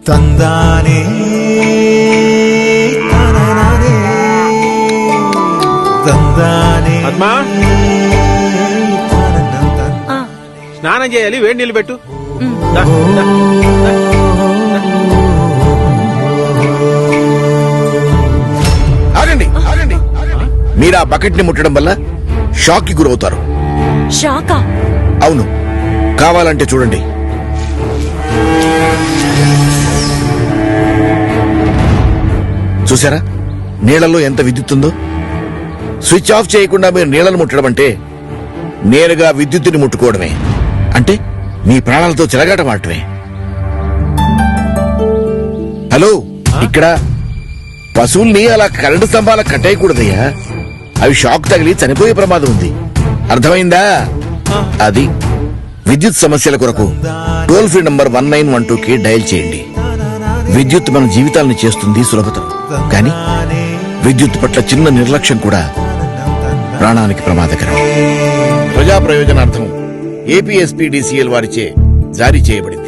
తందానే తననానే తందానే. పద్మా, స్నానం చేయాలి, వేడి నీళ్ళు పెట్టు. దా, దా, దా. ఆగండి ఆగండి, మీరు ఆ బకెట్ ని ముట్టడం వల్ల షాక్ కి గురవుతారు. షాకా? అవును, కావాలంటే చూడండి. చూసారా నీళ్లలో ఎంత విద్యుత్ ఉందో? స్విచ్ ఆఫ్ చేయకుండా మీరు నీళ్లను ముట్టడం అంటే నేరుగా విద్యుత్తుని ముట్టుకోవడమే. అంటే మీ ప్రాణాలతో చెలగాటమాడటమే. హలో, ఇక్కడ పశువుల్ని అలా కరెంటు స్తంభాలకు కట్టేయకూడదయ్యా. అవి షాక్ తగిలి చనిపోయే ప్రమాదం ఉంది. అర్థమైందా? అది విద్యుత్ సమస్యల కొరకు టోల్ ఫ్రీ నంబర్ 1912కి డయల్ చేయండి. విద్యుత్ మన జీవితాలను చేస్తుంది సులభతం, కానీ విద్యుత్ పట్ల చిన్న నిర్లక్ష్యం కూడా ప్రాణానికి ప్రమాదకరం. ప్రజా ప్రయోజనార్థం ఏపీఎస్పీడీసీఎల్ వారిచే జారీ చేయబడింది.